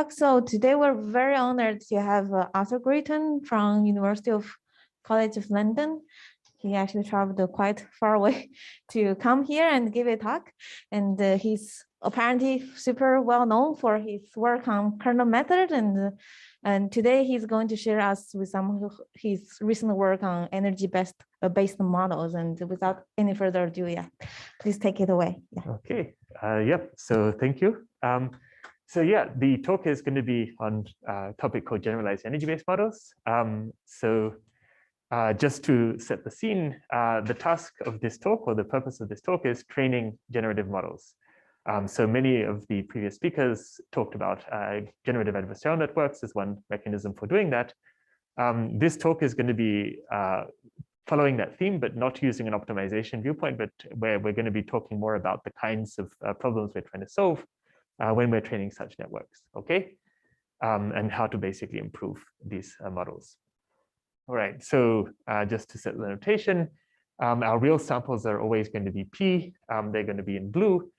So today we're very honored to have Arthur Gretton from University of College of London. He actually traveled quite far away to come here and give a talk. And he's apparently super well known for his work on kernel method. And today he's going to share us with some of his recent work on energy-based models. And without any further ado, yeah, please take it away. Yeah. Okay. Yep. So thank you. So yeah, the talk is going to be on a topic called generalized energy-based models. Just to set the scene, the task of this talk, or the purpose of this talk, is training generative models. So many of the previous speakers talked about generative adversarial networks as one mechanism for doing that. This talk is going to be following that theme, but not using an optimization viewpoint, but where we're going to be talking more about the kinds of problems we're trying to solve when we're training such networks, okay? And how to basically improve these models. All right, so just to set the notation, our real samples are always going to be P. They're going to be in blue.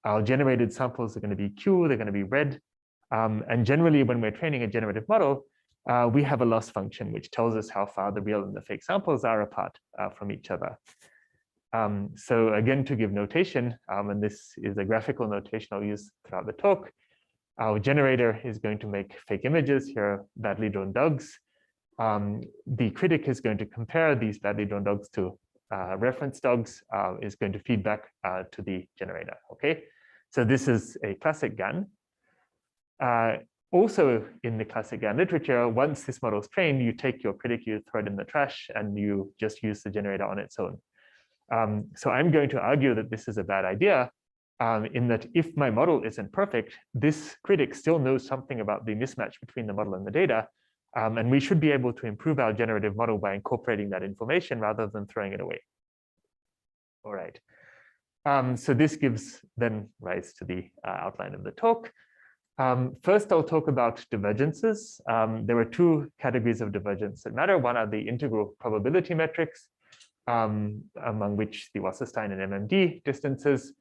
Our generated samples are going to be Q. They're going to be red. And generally, when we're training a generative model, we have a loss function, which tells us how far the real and the fake samples are apart from each other. So again, to give notation, and this is a graphical notation I'll use throughout the talk, our generator is going to make fake images. Here are badly drawn dogs. The critic is going to compare these badly drawn dogs to reference dogs, is going to feed back to the generator, okay? So this is a classic GAN. Also in the classic GAN literature, once this model is trained, you take your critic, you throw it in the trash, and you just use the generator on its own. So I'm going to argue that this is a bad idea, in that if my model isn't perfect, this critic still knows something about the mismatch between the model and the data, and we should be able to improve our generative model by incorporating that information rather than throwing it away. All right. So this gives then rise to the outline of the talk. First, I'll talk about divergences. There are two categories of divergence that matter. One are the integral probability metrics, among which the Wasserstein and MMD distances.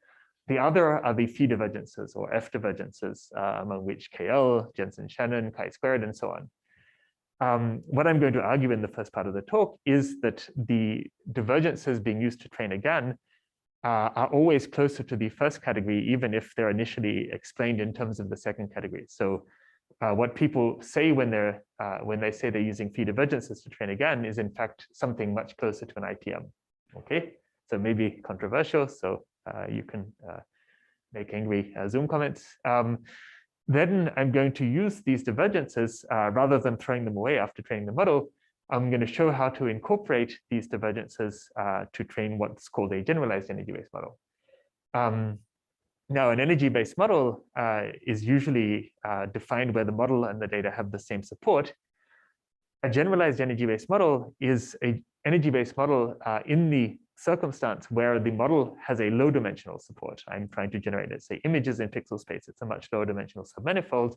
The other are the phi divergences, or F divergences, among which KALE, Jensen-Shannon, chi-squared, and so on. What I'm going to argue in the first part of the talk is that the divergences being used to train a GAN are always closer to the first category, even if they're initially explained in terms of the second category. So what people say when they say they're using phi divergences to train a GAN is in fact something much closer to an ITM. Okay, so maybe controversial, so you can make angry Zoom comments. Then I'm going to use these divergences rather than throwing them away after training the model. I'm going to show how to incorporate these divergences to train what's called a generalized energy-based model. Now, an energy-based model is usually defined where the model and the data have the same support. A generalized energy-based model is an energy-based model in the circumstance where the model has a low dimensional support. I'm trying to generate, let's say, images in pixel space. It's a much lower dimensional submanifold.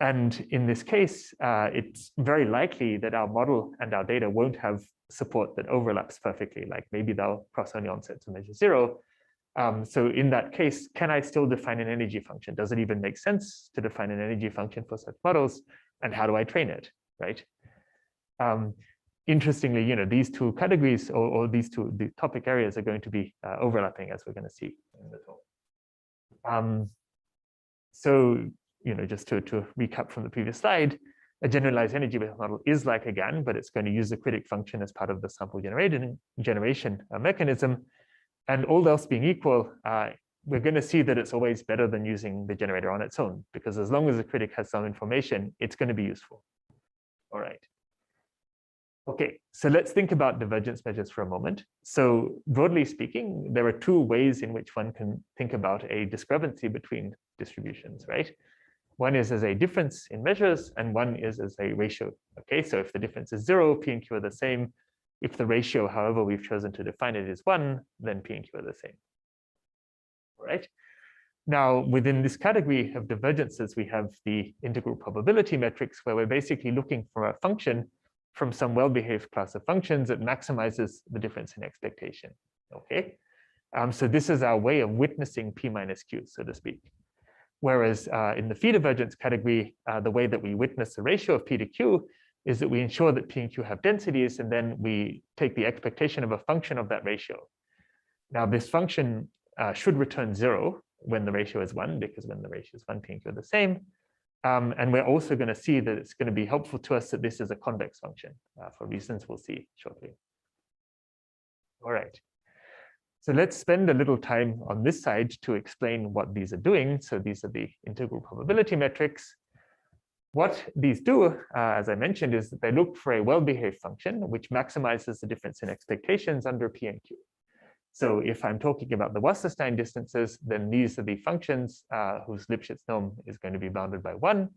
And in this case, it's very likely that our model and our data won't have support that overlaps perfectly. Like maybe they'll cross only on sets of measure 0. So in that case, can I still define an energy function? Does it even make sense to define an energy function for such models? And how do I train it, right? Interestingly, you know, these two categories or these two the topic areas are going to be overlapping, as we're going to see in the talk. So, you know, just to recap from the previous slide, a generalized energy-based model is like a GAN, but it's going to use the critic function as part of the sample generation mechanism. And all else being equal, we're going to see that it's always better than using the generator on its own, because as long as the critic has some information, it's going to be useful. All right. Okay, so let's think about divergence measures for a moment. So broadly speaking, there are two ways in which one can think about a discrepancy between distributions, right? One is as a difference in measures, and one is as a ratio. Okay, so if the difference is 0, P and Q are the same. If the ratio, however we've chosen to define it, is 1, then P and Q are the same. All right. Now, within this category of divergences, we have the integral probability metrics, where we're basically looking for a function from some well-behaved class of functions that maximizes the difference in expectation. Okay, so this is our way of witnessing P minus Q, so to speak. Whereas in the phi divergence category, the way that we witness the ratio of P to Q is that we ensure that P and Q have densities, and then we take the expectation of a function of that ratio. Now, this function should return 0 when the ratio is 1, because when the ratio is 1, P and Q are the same. And we're also going to see that it's going to be helpful to us that this is a convex function for reasons we'll see shortly. All right. So let's spend a little time on this side to explain what these are doing. So these are the integral probability metrics. What these do, as I mentioned, is that they look for a well-behaved function which maximizes the difference in expectations under P and Q. So if I'm talking about the Wasserstein distances, then these are the functions whose Lipschitz norm is going to be bounded by 1.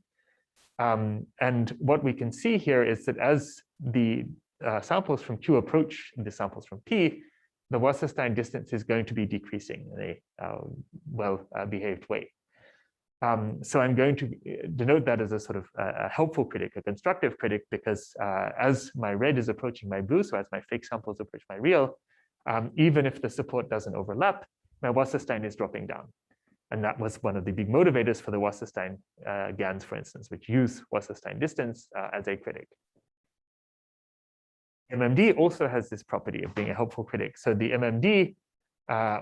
And what we can see here is that as the samples from Q approach the samples from P, the Wasserstein distance is going to be decreasing in a well-behaved way. So I'm going to denote that as a sort of a helpful critic, a constructive critic, because as my red is approaching my blue, so as my fake samples approach my real, even if the support doesn't overlap, my Wasserstein is dropping down. And that was one of the big motivators for the Wasserstein GANs, for instance, which use Wasserstein distance as a critic. MMD also has this property of being a helpful critic. So the MMD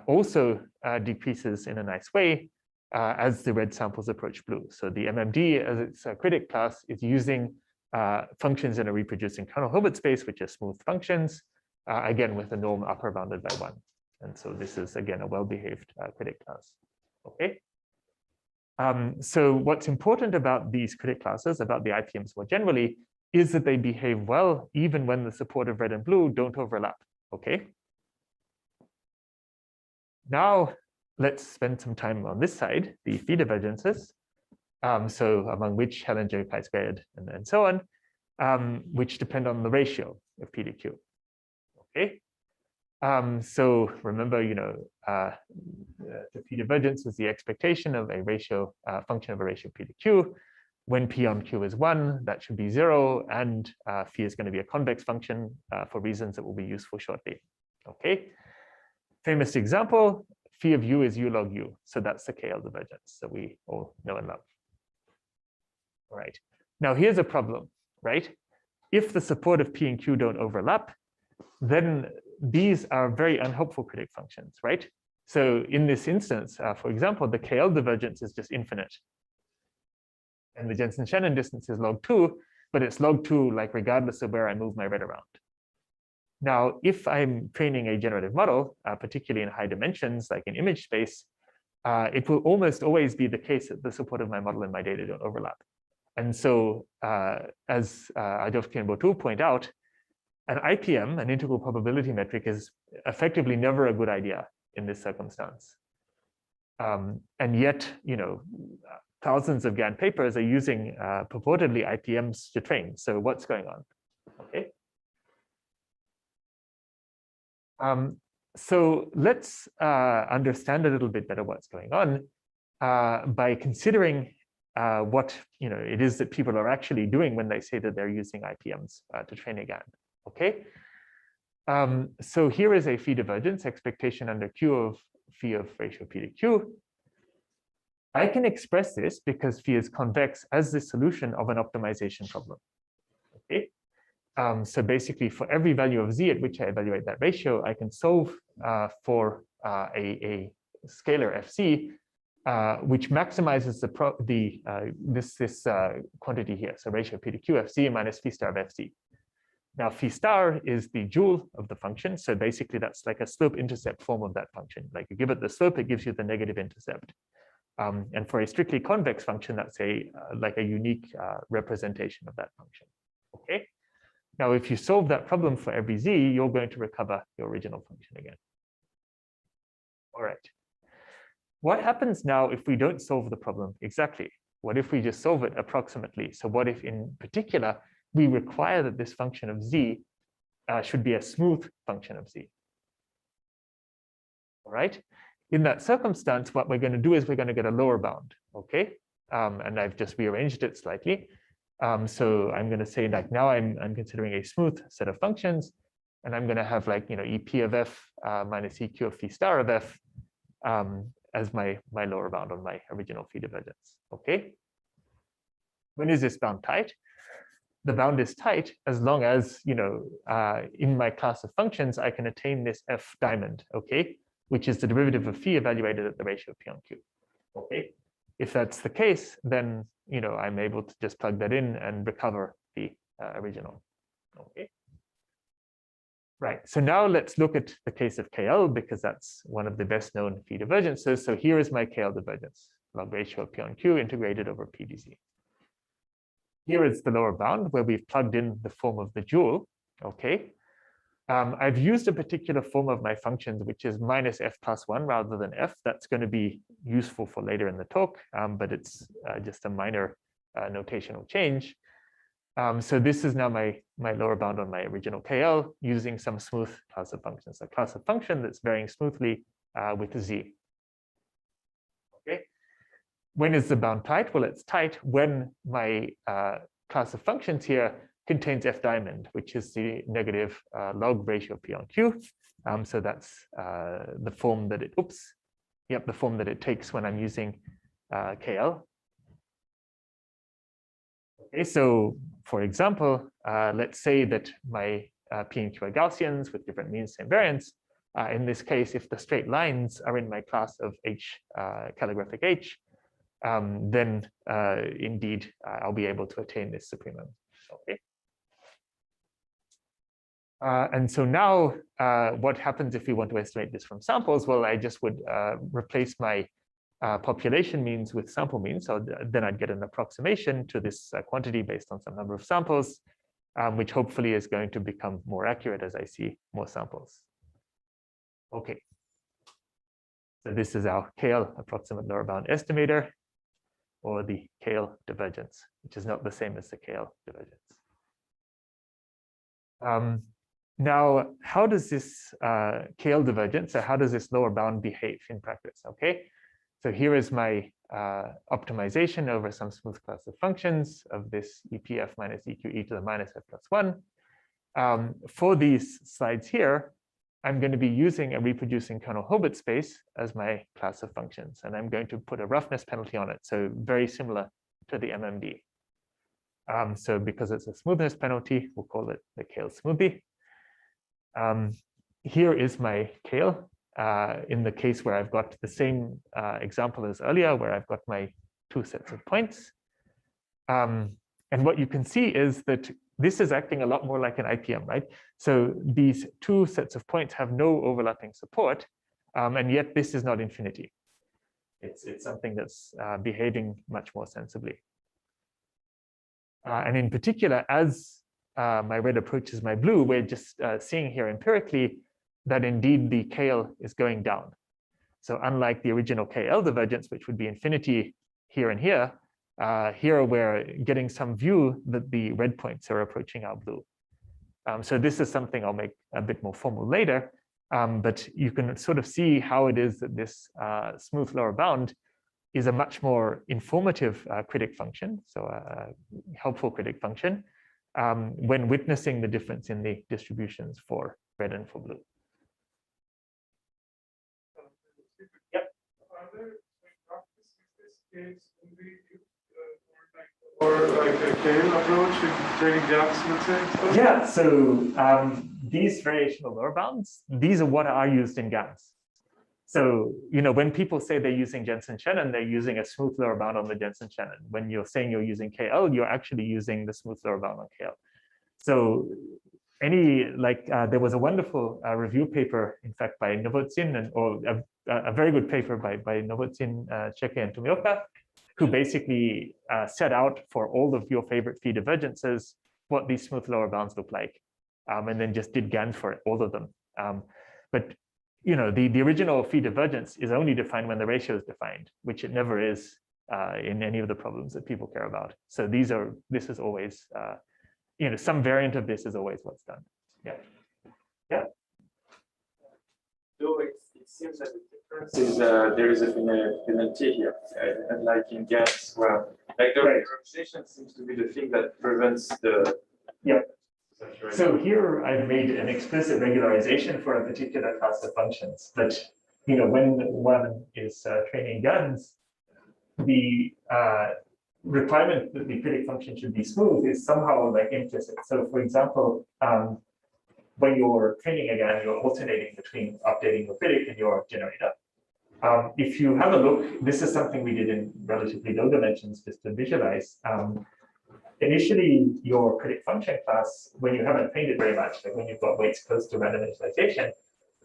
also decreases in a nice way as the red samples approach blue. So the MMD, as its critic class, is using functions in a reproducing kernel Hilbert space, which are smooth functions, again, with a norm upper bounded by 1. And so this is, again, a well-behaved critic class. Okay. So what's important about these critic classes, about the IPMs more generally, is that they behave well even when the support of red and blue don't overlap. Okay. Now let's spend some time on this side, the phi divergences. So among which Hellinger, chi-squared, and so on, which depend on the ratio of P to Q. Okay. So remember, the P divergence is the expectation of a ratio function of a ratio P to Q. When P on Q is 1, that should be 0, and phi is going to be a convex function for reasons that will be useful shortly. Okay. Famous example, phi of u is u log u. So that's the KALE divergence that we all know and love. All right. Now here's a problem, right? If the support of P and Q don't overlap, then these are very unhelpful critic functions, right? So in this instance, for example, the KALE divergence is just infinite. And the Jensen-Shannon distance is log 2, but it's log 2 like regardless of where I move my red around. Now, if I'm training a generative model, particularly in high dimensions, like in image space, it will almost always be the case that the support of my model and my data don't overlap. And so as Adolfsky and Botou point out, an IPM, an integral probability metric, is effectively never a good idea in this circumstance. And yet, thousands of GAN papers are using purportedly IPMs to train. So what's going on? Okay. So let's understand a little bit better what's going on by considering what it is that people are actually doing when they say that they're using IPMs to train a GAN. Okay. So here is a phi divergence expectation under Q of phi of ratio P to Q. I can express this because phi is convex as the solution of an optimization problem. Okay. So basically, for every value of z at which I evaluate that ratio, I can solve for a scalar fc, which maximizes this quantity here. So ratio P to Q fc minus phi star of fc. Now, phi star is the joule of the function. So basically, that's like a slope-intercept form of that function. Like you give it the slope, it gives you the negative intercept. And for a strictly convex function, that's like a unique representation of that function. Okay. Now, if you solve that problem for every z, you're going to recover your original function again. All right. What happens now if we don't solve the problem exactly? What if we just solve it approximately? So what if, in particular, we require that this function of z should be a smooth function of z? All right. In that circumstance, what we're going to do is we're going to get a lower bound. Okay. And I've just rearranged it slightly. So I'm going to say like now I'm considering a smooth set of functions, and I'm going to have like EP of f minus EQ of phi star of f, as my lower bound on my original phi divergence. Okay. When is this bound tight? The bound is tight as long as, in my class of functions, I can attain this F diamond, okay, which is the derivative of phi evaluated at the ratio P on Q. Okay. If that's the case, then, I'm able to just plug that in and recover the original. Okay. Right. So now let's look at the case of KL, because that's one of the best known phi divergences. So here is my KL divergence, log ratio of P on Q integrated over PdZ. Here is the lower bound where we've plugged in the form of the dual. Okay. I've used a particular form of my functions, which is minus f plus 1 rather than f. That's going to be useful for later in the talk, but it's just a minor notational change. So this is now my lower bound on my original KL using some smooth class of functions, a class of function that's varying smoothly with z. Okay. When is the bound tight? Well, it's tight when my class of functions here contains F diamond, which is the negative log ratio P on Q. So that's the form that it, the form that it takes when I'm using KL. Okay, so for example, let's say that my P and Q are Gaussians with different means and variance. In this case, if the straight lines are in my class of H, calligraphic H, then indeed I'll be able to attain this supremum. Okay. And so now what happens if we want to estimate this from samples? Well, I just would replace my population means with sample means. So then I'd get an approximation to this quantity based on some number of samples, which hopefully is going to become more accurate as I see more samples. Okay. So this is our KL approximate lower bound estimator, or the KL divergence, which is not the same as the KL divergence. Now, how does this KL divergence, so how does this lower bound behave in practice? Okay, so here is my optimization over some smooth class of functions of this EPF minus EQE to the minus F plus 1. For these slides here, I'm going to be using a reproducing kernel Hilbert space as my class of functions, and I'm going to put a roughness penalty on it, so very similar to the MMD. So because it's a smoothness penalty, we'll call it the KL smoothie. Here is my KL in the case where I've got the same example as earlier, where I've got my two sets of points. And what you can see is that this is acting a lot more like an IPM, right? So these two sets of points have no overlapping support, and yet this is not infinity. It's something that's behaving much more sensibly. And in particular, as my red approaches my blue, we're just seeing here empirically that indeed the KL is going down. So unlike the original KL divergence, which would be infinity here and here, here we're getting some view that the red points are approaching our blue. So this is something I'll make a bit more formal later, but you can sort of see how it is that this smooth lower bound is a much more informative critic function, so a helpful critic function, when witnessing the difference in the distributions for red and for blue. Yep. Are there practices in this case or like a KALE approach in training gaps, let's say? Yeah, so these variational lower bounds, these are what are used in GANs. So, when people say they're using Jensen-Shannon, they're using a smooth lower bound on the Jensen-Shannon. When you're saying you're using KL, you're actually using the smooth lower bound on KL. So there was a wonderful review paper, in fact, by Novotsin, or a very good paper by Novotsin, Cheke, and Tomioka, who basically set out for all of your favorite phi divergences what these smooth lower bounds look like, and then just did GANs for all of them. But the original phi divergence is only defined when the ratio is defined, which it never is in any of the problems that people care about. So this is always, some variant of this is always what's done. Yeah. Yeah. Though it seems that the difference is there is a penalty here, and like in GANs, where like the representation seems to be the thing that prevents the. Yeah. So here I've made an explicit regularization for a particular class of functions, but when one is training GANs, the requirement that the critic function should be smooth is somehow like implicit. So for example, when you're training a GAN, you're alternating between updating your critic and your generator. If you have a look, this is something we did in relatively low dimensions just to visualize. Initially, your critic function class, when you haven't trained it very much, like when you've got weights close to random initialization,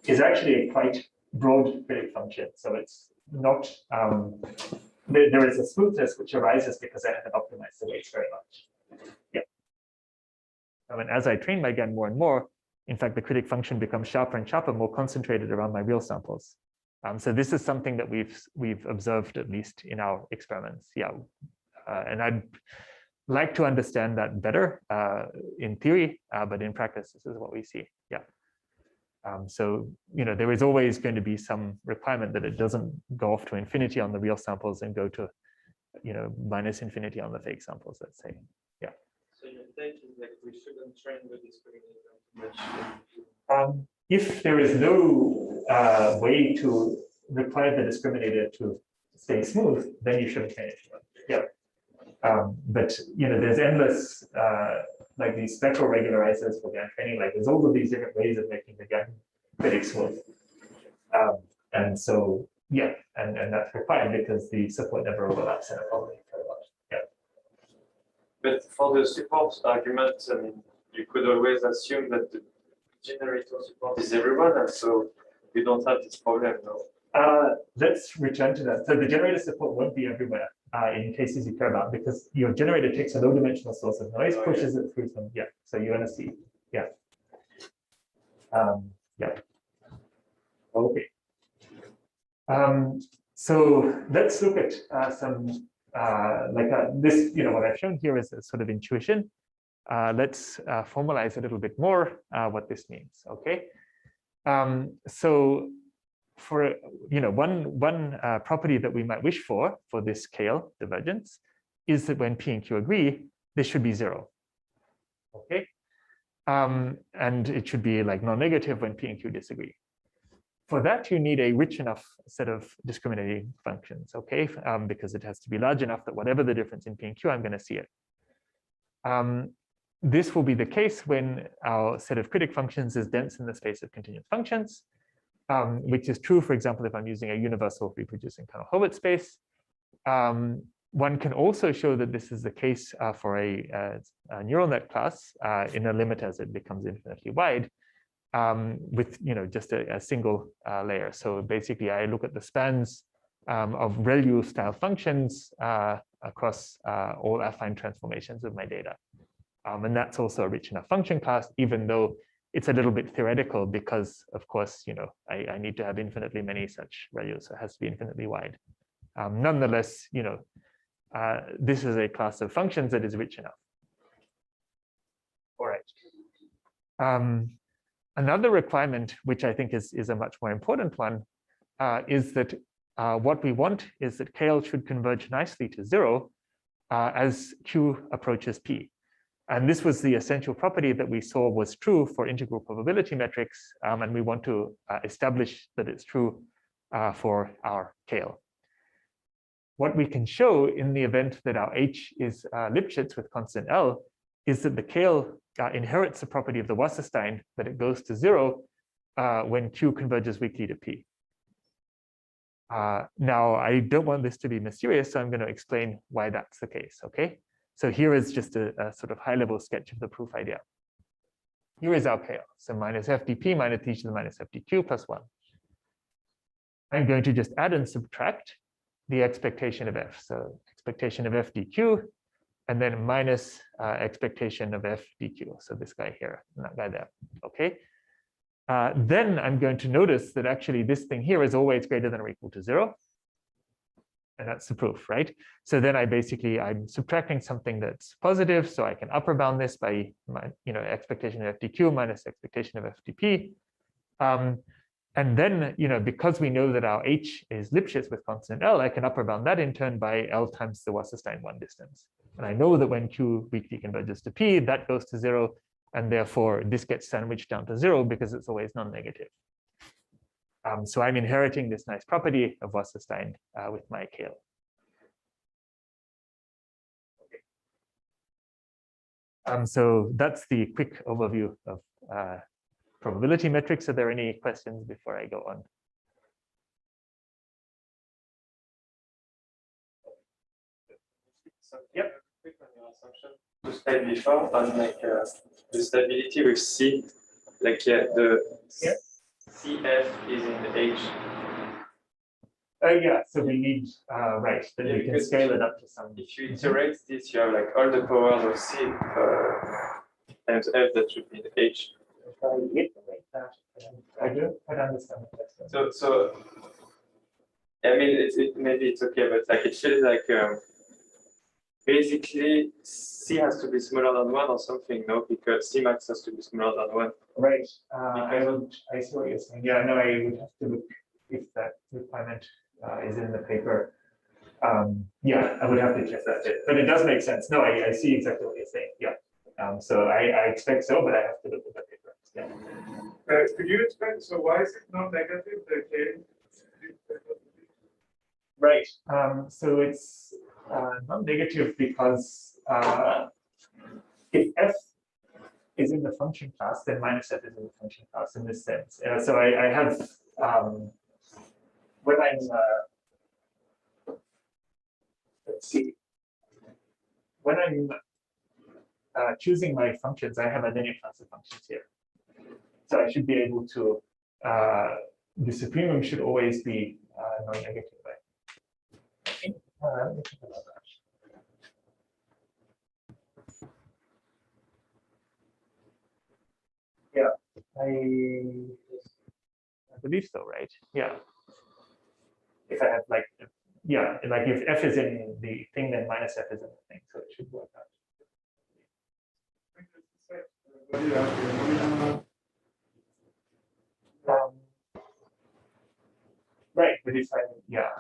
is actually a quite broad critic function. So it's not, there is a smoothness which arises because I haven't optimized the weights very much. Yeah. And as I train my GAN more and more, in fact, the critic function becomes sharper and sharper, more concentrated around my real samples. So this is something that we've observed, at least in our experiments. Yeah. And I'd like to understand that better in theory, but in practice, this is what we see. Yeah. So, there is always going to be some requirement that it doesn't go off to infinity on the real samples and go to, minus infinity on the fake samples, let's say. Yeah. So your take is like we shouldn't train the discriminator too much. If there is no way to require the discriminator to stay smooth, then you shouldn't train it. Yeah. But there's endless like these spectral regularizers for GAN training. Like there's all of these different ways of making the GAN critic smooth. And so yeah, and that's required because the support never overlaps in a problem very much. Yeah. But for the support argument, I mean, you could always assume that the generator support is everyone, and so you don't have this problem, no? Let's return to that. So the generator support won't be everywhere in cases you care about, because your generator takes a low dimensional source of noise, pushes it through some, yeah. So you're gonna see, yeah. Yeah. Okay. So let's look at some this, what I've shown here is a sort of intuition. Let's formalize a little bit more what this means. Okay. So for one property that we might wish for this KALE divergence is that when P and Q agree, this should be 0. Okay. And it should be like non-negative when P and Q disagree. For that, you need a rich enough set of discriminating functions, okay? Because it has to be large enough that whatever the difference in P and Q, I'm going to see it. This will be the case when our set of critic functions is dense in the space of continuous functions, which is true, for example, if I'm using a universal reproducing kernel Hilbert space. One can also show that this is the case for a neural net class in a limit as it becomes infinitely wide. With just a single layer. So basically, I look at the spans of ReLU style functions across all affine transformations of my data. And that's also a rich enough function class, even though it's a little bit theoretical because, of course, I need to have infinitely many such ReLUs, so it has to be infinitely wide. Nonetheless, this is a class of functions that is rich enough. All right. Another requirement, which I think is a much more important one, is that what we want is that KALE should converge nicely to 0 as Q approaches P. And this was the essential property that we saw was true for integral probability metrics, and we want to establish that it's true for our KALE. What we can show in the event that our H is Lipschitz with constant L is that the KALE inherits the property of the Wasserstein that it goes to 0 when Q converges weakly to P. Now, I don't want this to be mysterious, so I'm going to explain why that's the case, okay? So here is just a sort of high-level sketch of the proof idea. Here is our KALE, so minus FDP minus e to the minus FDQ plus 1. I'm going to just add and subtract the expectation of F. So expectation of FDQ, and then minus expectation of F dq. So this guy here, and that guy there, okay? Then I'm going to notice that actually this thing here is always greater than or equal to 0. And that's the proof, right? So then I'm subtracting something that's positive, so I can upper bound this by my, expectation of FDQ minus expectation of FDP. And then, because we know that our H is Lipschitz with constant L, I can upper bound that in turn by L times the Wasserstein 1 distance. And I know that when Q weakly converges to P, that goes to 0. And therefore, this gets sandwiched down to 0 because it's always non-negative. So I'm inheriting this nice property of Wasserstein with my KALE. So that's the quick overview of probability metrics. Are there any questions before I go on? So, yep. Quick on your assumption. To slide before on like the stability with C, like the CF is in H. Yeah, so we need, right, then we can scale it up to some. If you iterate this, you have like all the powers of C times F that should be in H. I don't quite understand the question. So I mean, maybe it's okay, but like it feels like basically C has to be smaller than 1 or something, no? Because C max has to be smaller than 1. Right. I see what you're saying. Yeah, no, I would have to look if that requirement is in the paper. Yeah, I would have to check that bit, but it does make sense. No, I see exactly what you're saying. Yeah. So I expect so, but I have to look at the paper. Yeah. Could you explain? So why is it not negative? The K? Right. So it's not negative because if F is in the function class, then minus F is in the function class in this sense. So I have when I'm let's see, when I'm choosing my functions, I have a linear class of functions here. So I should be able to, the supremum should always be non-negative. Right? Let me think about that. Yeah, I believe so, right? Yeah. If I have like, yeah, like if F is in the thing, then minus F is in the thing, so it should work out. Right, but if I, yeah.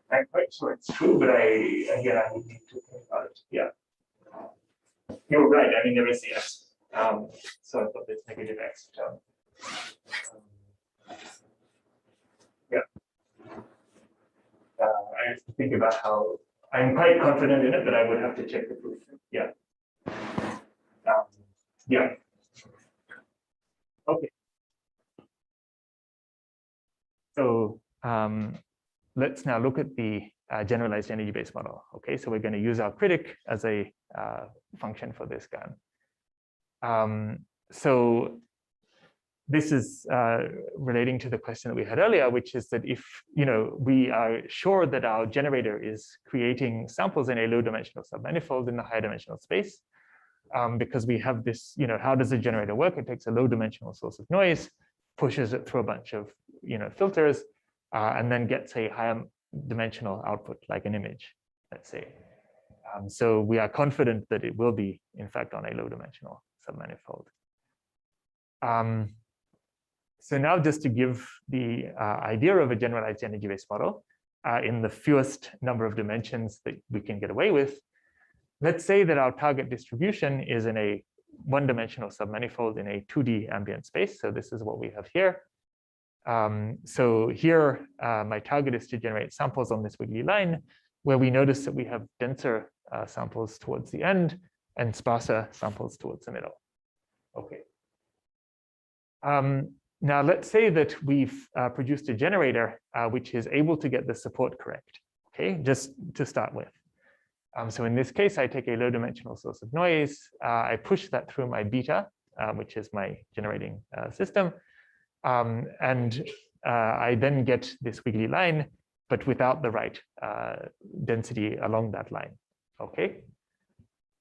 I'm quite sure it's true, but again, I would need to think about it. Yeah. You're right, I mean, there is the X. So I've got this negative X term. Yeah. I have to think about how, I'm quite confident in it, but I would have to check the proof. Yeah. Yeah. Okay. So let's now look at the generalized energy-based model. Okay, so we're going to use our critic as a function for this GAN. So this is relating to the question that we had earlier, which is that if we are sure that our generator is creating samples in a low-dimensional submanifold in the high-dimensional space, because we have this, how does the generator work? It takes a low-dimensional source of noise, pushes it through a bunch of filters, and then gets a higher dimensional output, like an image, let's say. So we are confident that it will be, in fact, on a low-dimensional submanifold. So now just to give the idea of a generalized energy-based model in the fewest number of dimensions that we can get away with, let's say that our target distribution is in a one-dimensional submanifold in a 2D ambient space. So this is what we have here. So here, my target is to generate samples on this wiggly line, where we notice that we have denser samples towards the end and sparser samples towards the middle. Okay. Now let's say that we've produced a generator which is able to get the support correct. Okay, just to start with. So in this case, I take a low-dimensional source of noise. I push that through my beta, which is my generating system. And I then get this wiggly line, but without the right density along that line. Okay.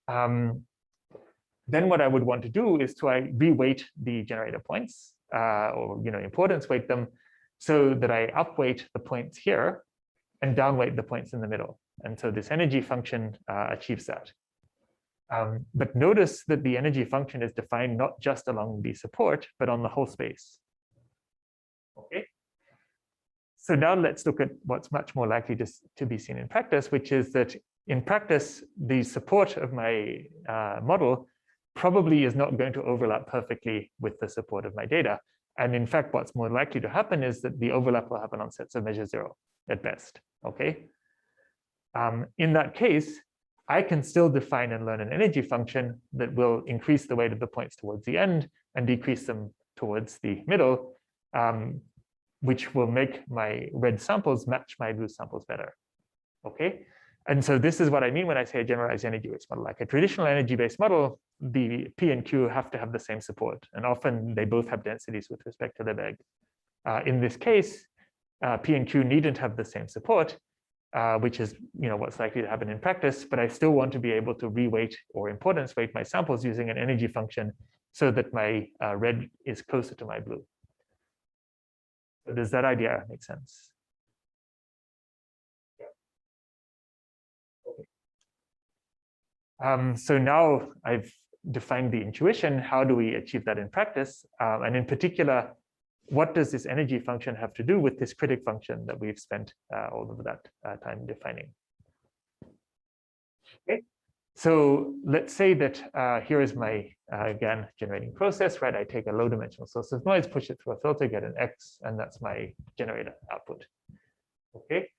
Then what I would want to do is to reweight the generator points, or importance weight them, so that I upweight the points here and downweight the points in the middle. And so this energy function achieves that. But notice that the energy function is defined not just along the support, but on the whole space. Okay. So now let's look at what's much more likely to be seen in practice, which is that in practice, the support of my model probably is not going to overlap perfectly with the support of my data. And in fact, what's more likely to happen is that the overlap will happen on sets of measure 0 at best, okay? In that case, I can still define and learn an energy function that will increase the weight of the points towards the end and decrease them towards the middle, which will make my red samples match my blue samples better, okay? And so this is what I mean when I say a generalized energy-based model. Like a traditional energy-based model, the P and Q have to have the same support, and often they both have densities with respect to their bag. In this case, P and Q needn't have the same support, which is what's likely to happen in practice, but I still want to be able to reweight or importance weight my samples using an energy function so that my red is closer to my blue. So does that idea make sense? So now I've defined the intuition. How do we achieve that in practice? And in particular, what does this energy function have to do with this critic function that we've spent all of that time defining? Okay, so let's say that here is my, again, generating process, right? I take a low dimensional source of noise, push it through a filter, get an X, and that's my generator output. Okay.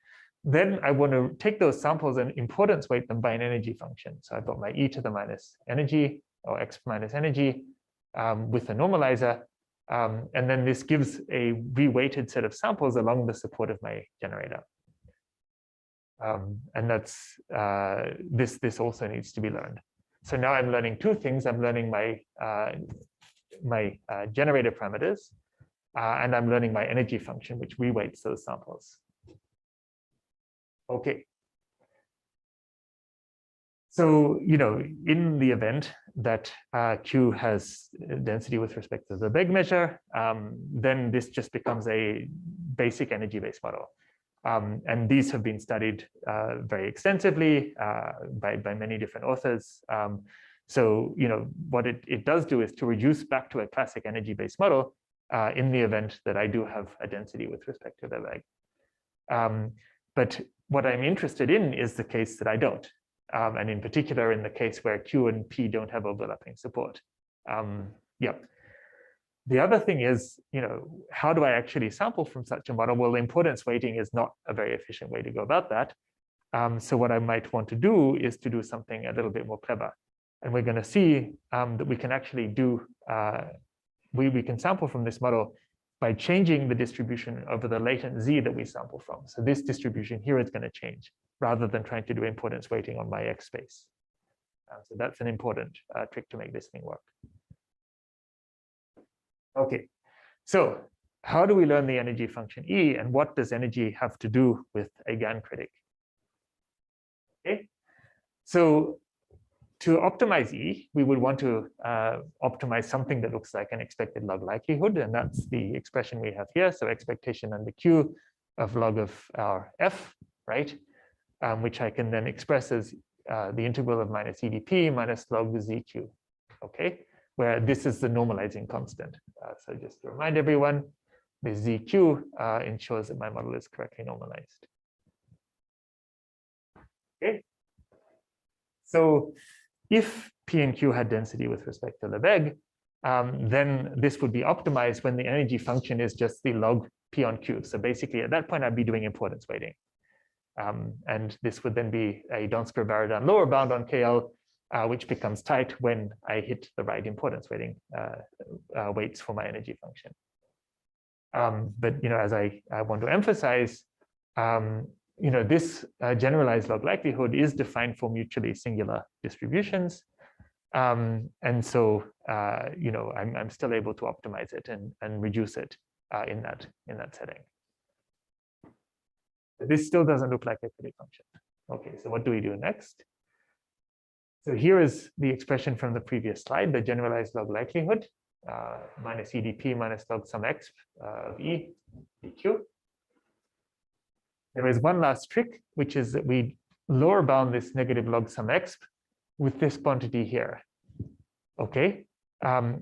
Then I want to take those samples and importance weight them by an energy function. So I've got my e to the minus energy or x minus energy with a normalizer. And then this gives a reweighted set of samples along the support of my generator. And that's this also needs to be learned. So now I'm learning two things. I'm learning my generator parameters, and I'm learning my energy function, which reweights those samples. Okay. So, in the event that Q has density with respect to the big measure, then this just becomes a basic energy-based model. And these have been studied very extensively by many different authors. So, what it does do is to reduce back to a classic energy-based model in the event that I do have a density with respect to the bag. But what I'm interested in is the case that I don't, and in particular in the case where Q and P don't have overlapping support. Yeah. The other thing is, how do I actually sample from such a model? Well, importance weighting is not a very efficient way to go about that. So what I might want to do is to do something a little bit more clever. And we're going to see that we can actually do, we can sample from this model by changing the distribution over the latent z that we sample from. So this distribution here is going to change rather than trying to do importance weighting on my X space. So that's an important trick to make this thing work. Okay, so how do we learn the energy function E, and what does energy have to do with a GAN critic? Okay, so to optimize E, we would want to optimize something that looks like an expected log likelihood, and that's the expression we have here. So expectation under Q of log of our F, right? Which I can then express as the integral of minus EDP minus log ZQ, okay? Where this is the normalizing constant. So just to remind everyone, the ZQ ensures that my model is correctly normalized. Okay. So if P and Q had density with respect to the bag, then this would be optimized when the energy function is just the log P on Q. So basically at that point, I'd be doing importance weighting. And this would then be a Donsker-Baradan lower bound on KL, which becomes tight when I hit the right importance weighting weights for my energy function. But as I want to emphasize, this generalized log likelihood is defined for mutually singular distributions, and so I'm still able to optimize it and reduce it in that setting. But this still doesn't look like a critic function. Okay, so what do we do next? So here is the expression from the previous slide, the generalized log likelihood, minus EDP minus log sum x of E dq. There is one last trick, which is that we lower bound this negative log sum x with this quantity here, okay,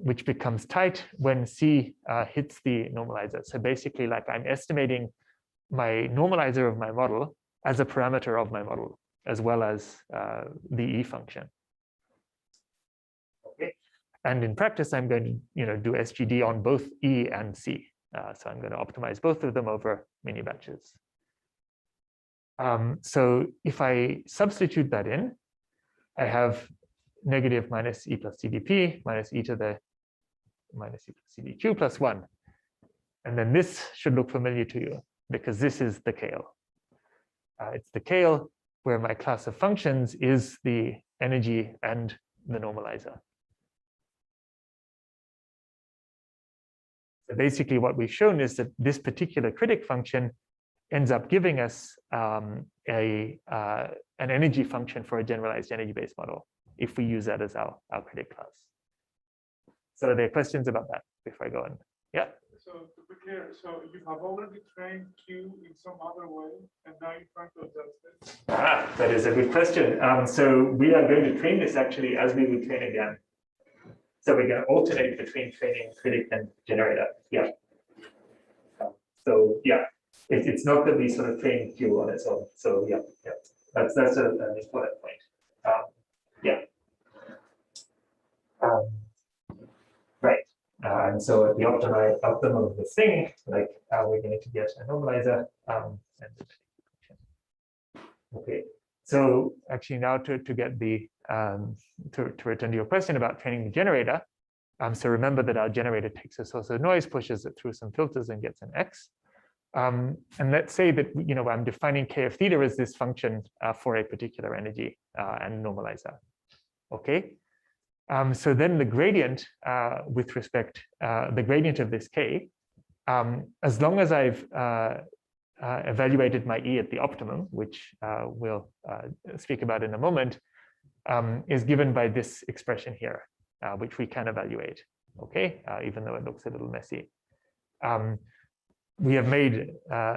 which becomes tight when C hits the normalizer. So basically, like I'm estimating my normalizer of my model as a parameter of my model, as well as the E function. Okay, And in practice, I'm going to do SGD on both E and C. So I'm going to optimize both of them over many batches. So if I substitute that in, I have negative minus E plus CdP minus E to the minus E plus CdQ plus 1. And then this should look familiar to you because this is the KALE. It's the KALE where my class of functions is the energy and the normalizer. So basically what we've shown is that this particular critic function ends up giving us an energy function for a generalized energy-based model if we use that as our critic class. So are there questions about that before I go on? Yeah. So to be clear, so you have already trained Q in some other way, and now you're trying to adjust it. That is a good question. So we are going to train this actually as we would train again. So we're going to alternate between training critic and generator. Yeah. So yeah, it's not that we sort of train Q on its own. So yeah, that's an important point. Yeah. Right. And so at the optimum of this thing, like we're going to get a normalizer. Okay. So actually now to get the to return to your question about training the generator. So remember that our generator takes a source of noise, pushes it through some filters, and gets an X. And let's say that I'm defining K of theta as this function for a particular energy and normalizer. Okay. So then the gradient with respect the gradient of this K, as long as I've evaluated my E at the optimum, which we'll speak about in a moment, is given by this expression here, which we can evaluate, okay, even though it looks a little messy. We have made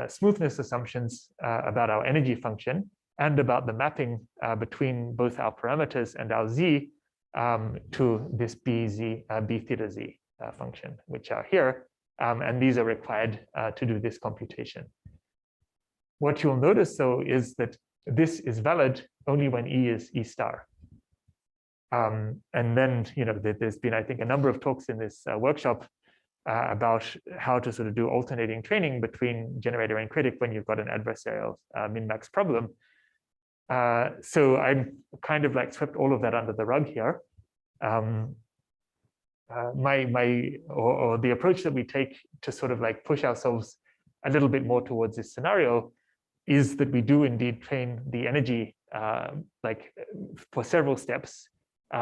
smoothness assumptions about our energy function and about the mapping between both our parameters and our Z to this B theta Z function, which are here, and these are required to do this computation. What you'll notice, though, is that this is valid only when E is E star. And then, there's been, I think, a number of talks in this workshop about how to sort of do alternating training between generator and critic when you've got an adversarial min-max problem. So I'm kind of like swept all of that under the rug here. The approach that we take to sort of like push ourselves a little bit more towards this scenario is that we do indeed train the energy like for several steps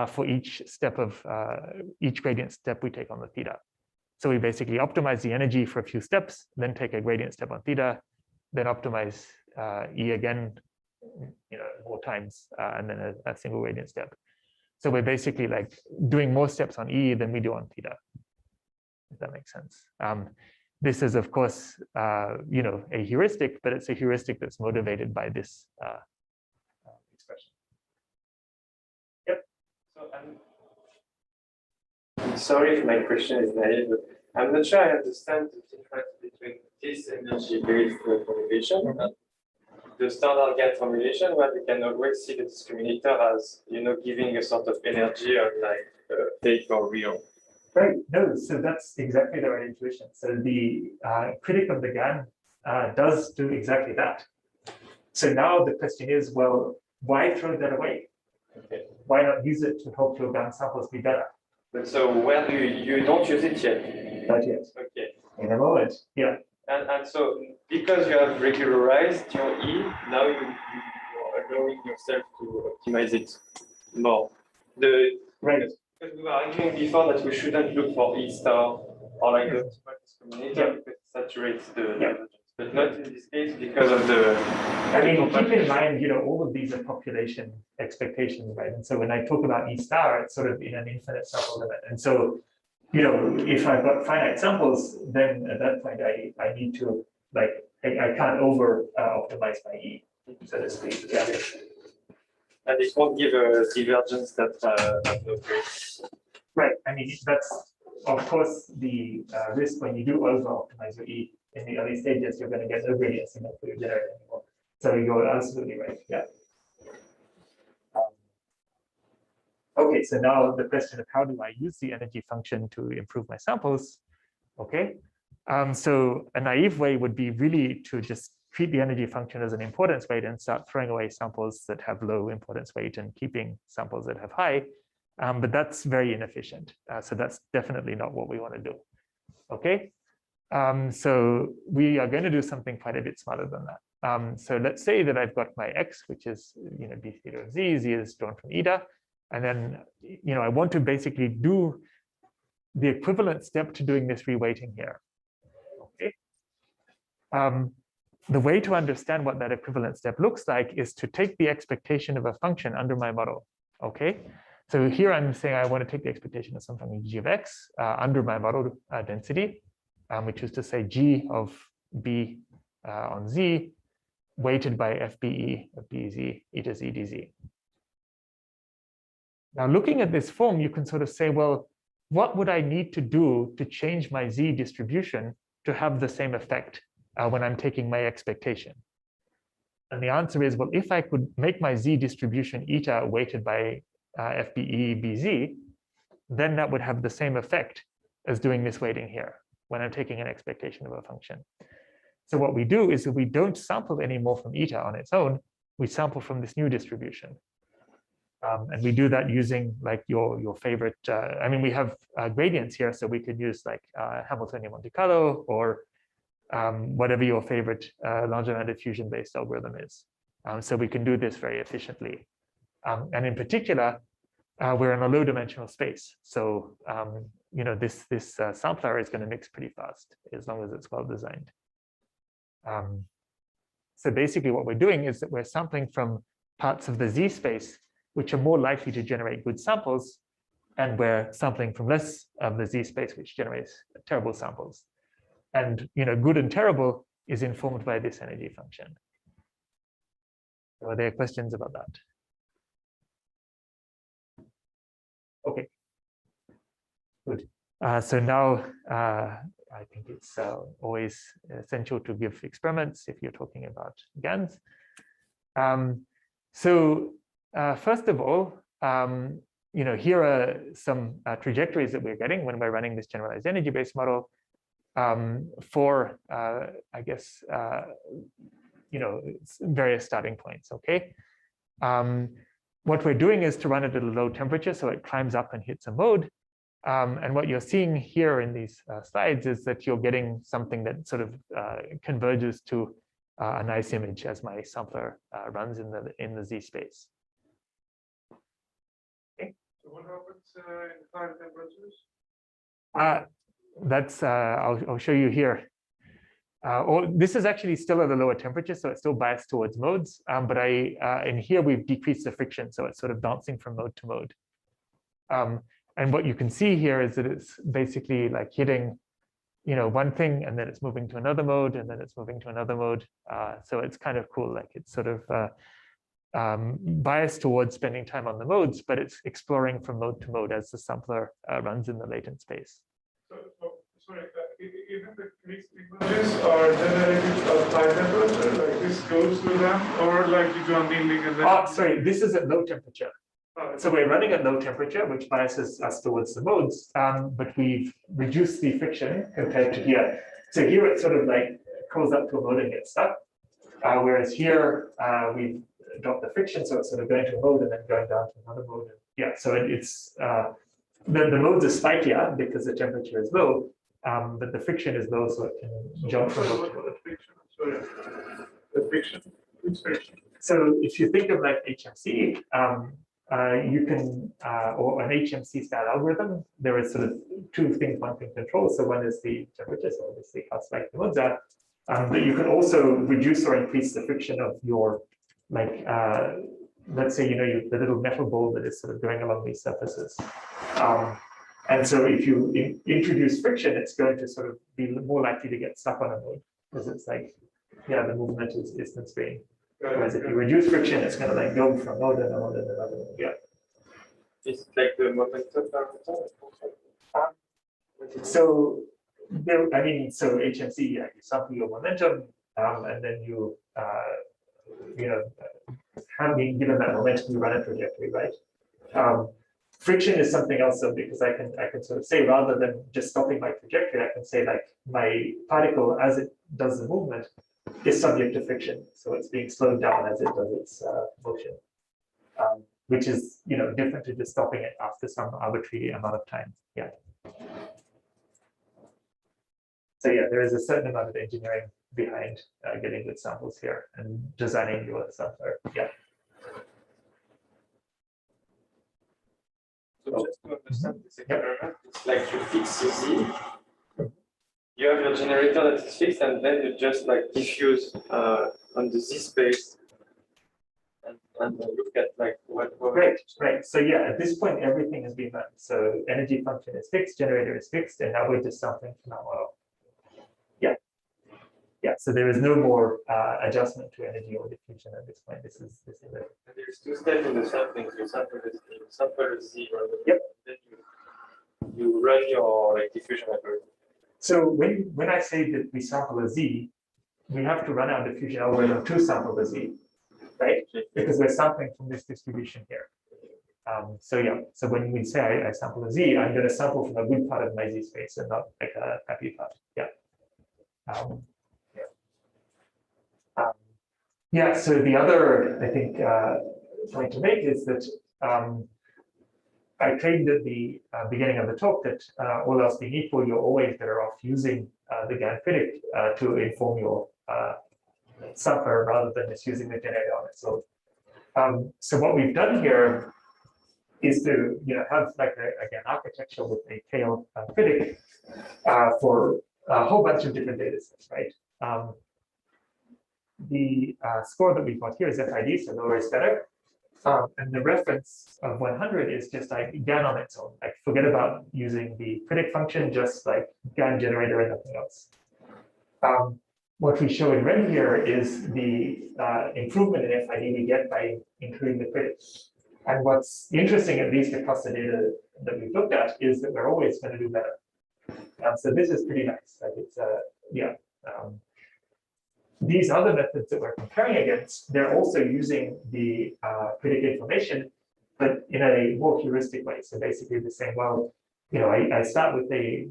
for each step of each gradient step we take on the theta. So we basically optimize the energy for a few steps, then take a gradient step on theta, then optimize E again, more times, and then a single gradient step. So we're basically like doing more steps on E than we do on theta, if that makes sense. This is, of course, a heuristic, but it's a heuristic that's motivated by this expression. Yep. So I'm sorry if my question is naive, but I'm not sure I understand the difference between this energy-based formulation and the standard GAN formulation, where we can always see the discriminator as giving a sort of energy on like fake or real. Right. No, so that's exactly the right intuition. So the critic of the GAN does do exactly that. So now the question is, well, why throw that away? Okay. Why not use it to help your GAN samples be better? But so where do you don't use it yet? Not yet. Okay. In a moment. Yeah. And so because you have regularized your E, now you are allowing yourself to optimize it more. Right. Because we were arguing before that we shouldn't look for E star or like the discriminator because it saturates the divergence. But not in this case because of the. I mean, keep in mind, all of these are population expectations, right? And so when I talk about E star, it's sort of in an infinite sample limit. And so, if I've got finite samples, then at that point I need to I can't over optimize my E, so to speak. Yeah. And it won't give a divergence that no grades. Right. I mean, that's of course the risk when you do over optimize your E in the early stages. You're going to get no gradient signal for your generator anymore. So you're absolutely right. Yeah. Okay, so now the question of how do I use the energy function to improve my samples? Okay, so a naive way would be really to just treat the energy function as an importance weight and start throwing away samples that have low importance weight and keeping samples that have high. But that's very inefficient. So that's definitely not what we want to do. Okay, so we are going to do something quite a bit smarter than that. So let's say that I've got my x, which is d theta of z. Z is drawn from eta, and then I want to basically do the equivalent step to doing this reweighting here. Okay. The way to understand what that equivalent step looks like is to take the expectation of a function under my model. Okay. So here I'm saying I want to take the expectation of some function g of x under my model density, which is to say g of b on z weighted by fbe of bz eta z dz. Now looking at this form, you can sort of say, well, what would I need to do to change my z distribution to have the same effect when I'm taking my expectation? And the answer is, well, if I could make my z distribution eta weighted by fbe bz, then that would have the same effect as doing this weighting here when I'm taking an expectation of a function. So what we do is that we don't sample anymore from eta on its own, we sample from this new distribution. And we do that using like your favorite, I mean, we have gradients here, so we could use like Hamiltonian Monte Carlo or whatever your favorite Longitudinal diffusion-based algorithm is. So we can do this very efficiently. And in particular, we're in a low-dimensional space. So this sampler is going to mix pretty fast as long as it's well designed. So basically what we're doing is that we're sampling from parts of the Z space which are more likely to generate good samples, and we're sampling from less of the Z space which generates terrible samples. And good and terrible is informed by this energy function. So are there questions about that? Okay, good. So now I think it's always essential to give experiments if you're talking about GANs. First of all, here are some trajectories that we're getting when we're running this generalized energy-based model for, I guess, various starting points. Okay. What we're doing is to run it at a low temperature, so it climbs up and hits a mode. And what you're seeing here in these slides is that you're getting something that sort of converges to a nice image as my sampler runs in the Z space. Okay. So what happens in high temperatures? That's I'll show you here. This is actually still at a lower temperature, so it's still biased towards modes. But in here we've decreased the friction, so it's sort of dancing from mode to mode. And what you can see here is that it's basically like hitting, one thing, and then it's moving to another mode, and then it's moving to another mode. So it's kind of cool. Like it's sort of biased towards spending time on the modes, but it's exploring from mode to mode as the sampler runs in the latent space. Sorry, even the mixed images are generated at high temperature, like this goes through them, or like you do annealing and then. Oh, sorry, this is at low temperature. So we're running at low temperature, which biases us towards the modes, but we've reduced the friction compared to here. So here it sort of like goes up to a mode and gets stuck, whereas here we've dropped the friction, so it's sort of going to a mode and then going down to another mode. Yeah, so it's the modes are spikier because the temperature is low, but the friction is low, so it can jump from mode to mode. Sorry, the friction. Which friction? So if you think of like HMC, you can, or an HMC style algorithm, there is sort of two things one can control. So one is the temperature, so obviously how spiked the modes are, but you can also reduce or increase the friction of your, like, let's say, the little metal ball that is sort of going along these surfaces. And so if you introduce friction, it's going to sort of be more likely to get stuck on a mode because it's like, the movement is constrained. Whereas if you reduce friction, it's going to like go from node to node and another node. Yeah. It's like the momentum parameter. So so HMC, you sample your momentum, and then you, having given that momentum, you run a trajectory, right? friction is something else, though, because I can sort of say, rather than just stopping my trajectory, I can say like my particle as it does the movement is subject to friction, so it's being slowed down as it does its motion, which is different to just stopping it after some arbitrary amount of time. Yeah. So yeah, there is a certain amount of engineering behind getting good samples here and designing your sampler. Yeah. So just to understand this experiment, it's like you fix the Z, you have your generator that is fixed, and then you just like diffuse on the Z space and look at like what. Right. So yeah, at this point, everything has been done. So energy function is fixed, generator is fixed, and now we're just sampling from our model. Yeah, so there is no more adjustment to energy or diffusion at this point. This is it. There's two steps in the sampling. You sample Z, yep. Then you run your like diffusion algorithm. So when I say that we sample a Z, we have to run our diffusion algorithm to sample the Z, right? Because we're sampling from this distribution here. So yeah, so when we say I sample a Z, I'm going to sample from a good part of my Z space and not like a happy part. Yeah. Yeah, so the other, I think, point to make is that I claimed at the beginning of the talk that all else being equal, you're always better off using the GAN critic to inform your sampler rather than just using the generator on its own. So what we've done here is to have like a GAN architecture with a KALE critic for a whole bunch of different data sets, right? The score that we've got here is FID, so lower is better. And the reference of 100 is just like GAN on its own. Like forget about using the critic function, just like GAN generator and nothing else. What we show in red here is the improvement in FID we get by including the critic. And what's interesting, at least across the data that we've looked at, is that we're always going to do better. So this is pretty nice. Like it's yeah. These other methods that we're comparing against, they're also using the critic information, but in a more heuristic way. So basically the same, well, I start with a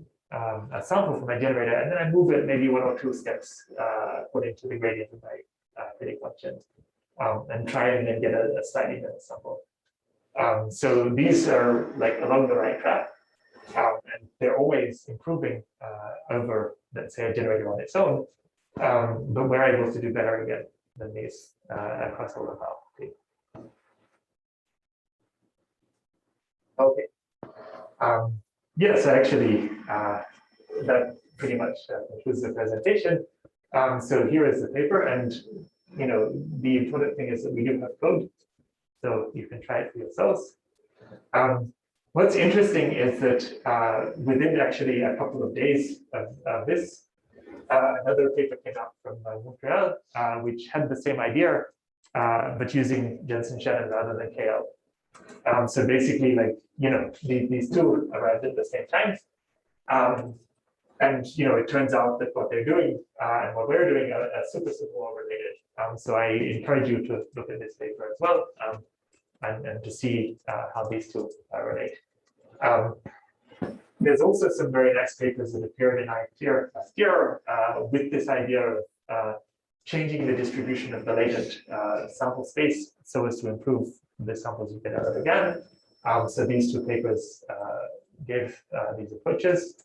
sample from my generator, and then I move it maybe 1 or 2 steps according to the gradient of my critic function, and try and then get a slightly better sample. So these are like along the right track, and they're always improving over, let's say, a generator on its own. But we're able to do better again than these across all of our data. Okay. Yeah, so actually, that pretty much concludes the presentation. So here is the paper, and the important thing is that we do have code, so you can try it for yourselves. What's interesting is that within actually a couple of days of this, another paper came out from Montreal, which had the same idea, but using Jensen-Shannon rather than KALE. So basically, like, these two arrived at the same time. And, it turns out that what they're doing and what we're doing are super well related. So I encourage you to look at this paper as well, and to see how these two relate. There's also some very nice papers that appeared in IClear last year with this idea of changing the distribution of the latent sample space so as to improve the samples you get out of the GAN. So these two papers give these approaches.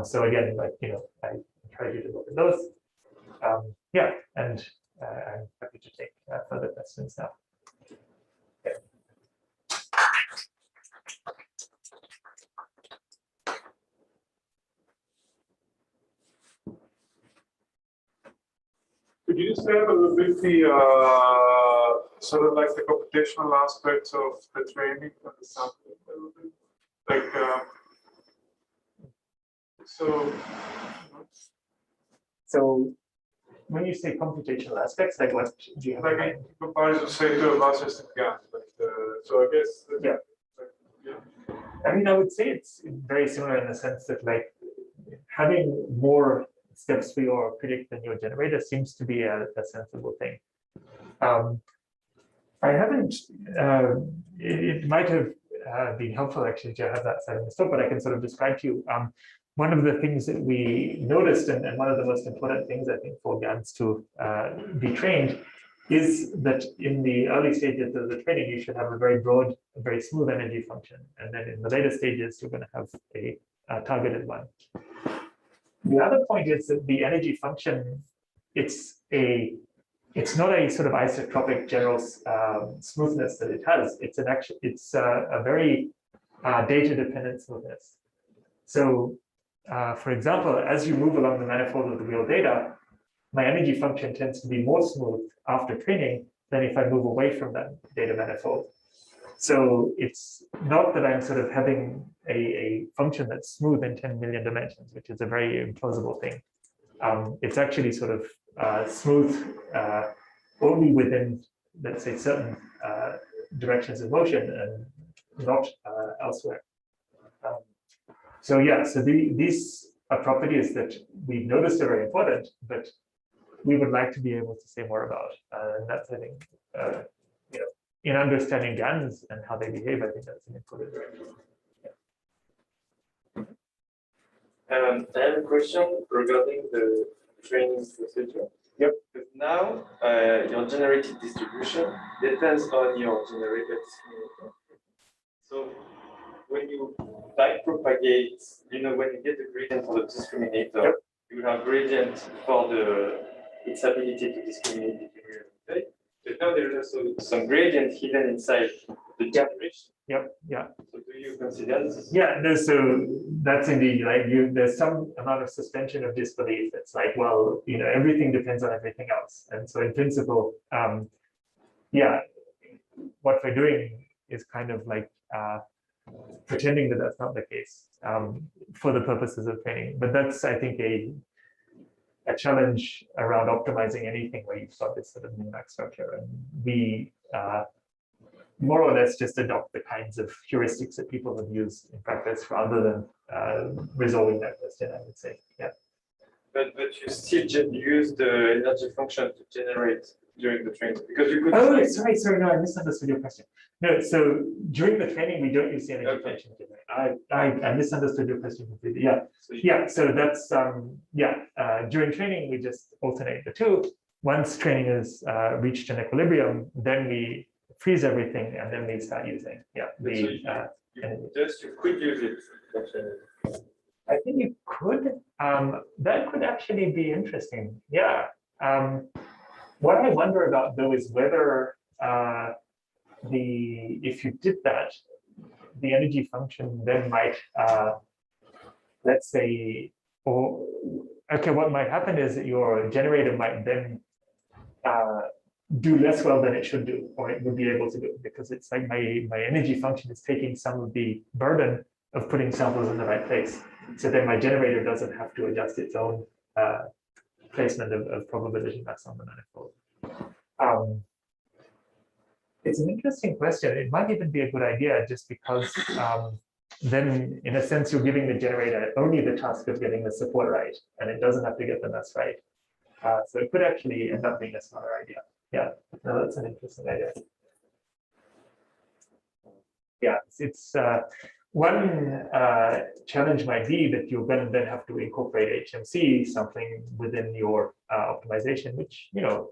So again, like, I encourage you to look at those. Yeah, and I'm happy to take further questions now. Okay. Could you describe a little bit the sort of like the computational aspects of the training and the sampling a little bit? Like, so when you say computational aspects, like what do you have? Like in comparison, say, to a Wasserstein gas, like so I guess. Yeah. Like, yeah. I mean, I would say it's very similar in the sense that like having more steps for your critic than your generator seems to be a sensible thing. I haven't, it might have been helpful actually to have that side of the talk, but I can sort of describe to you. One of the things that we noticed, and one of the most important things I think for GANs to be trained, is that in the early stages of the training, you should have a very broad, very smooth energy function. And then in the later stages, you're going to have a targeted one. The other point is that the energy function, it's not a sort of isotropic general smoothness that it has. It's a very data-dependent smoothness. So, for example, as you move along the manifold of the real data, my energy function tends to be more smooth after training than if I move away from that data manifold. So it's not that I'm sort of having a function that's smooth in 10 million dimensions, which is a very implausible thing. It's actually sort of smooth only within, let's say, certain directions of motion and not elsewhere. So yeah, so these are properties that we've noticed are very important, but we would like to be able to say more about. And that's, I think, you know, in understanding GANs and how they behave, I think that's an important direction. I have a question regarding the training procedure. Yep. Because now your generated distribution depends on your generated discriminator. So when you backpropagate, you know, when you get the gradient for the discriminator, yep, you have gradient for its ability to discriminate between real. But now there is also some gradient hidden inside the generation. Yep. Yeah. So do you consider this? Yeah. No. So that's indeed like there's some amount of suspension of disbelief. It's like, well, you know, everything depends on everything else, and so in principle, yeah, what we're doing is kind of like pretending that that's not the case for the purposes of training. But that's, I think, a challenge around optimizing anything where you've got this sort of min-max structure, and we more or less just adopt the kinds of heuristics that people have used in practice rather than resolving that question, I would say. Yeah. But you still use the energy function to generate during the training, because you could. Oh, sorry, no, I misunderstood your question. No, so during the training we don't use the energy function. I misunderstood your question completely. Yeah, yeah. So that's during training we just alternate the two. Once training is reached an equilibrium, then we freeze everything and then we start using. Yeah, you could use it. I think you could. That could actually be interesting. Yeah. What I wonder about though is whether if you did that, the energy function then might, let's say, what might happen is that your generator might then do less well than it should do, or it would be able to do, because it's like my energy function is taking some of the burden of putting samples in the right place. So then my generator doesn't have to adjust its own placement of probability mass on the manifold. It's an interesting question. It might even be a good idea just because then in a sense you're giving the generator only the task of getting the support right, and it doesn't have to get the mass right. So it could actually end up being a smarter idea. Yeah, no, that's an interesting idea. Yeah, it's one challenge might be that you're going to then have to incorporate HMC, something within your optimization, which, you know,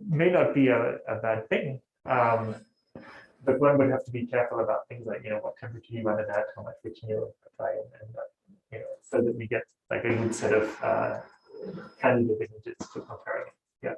may not be a bad thing. But one would have to be careful about things like, you know, what temperature you run it at, how much friction you apply, and you know, so that we get like a good set of candidate images to compare. Yeah.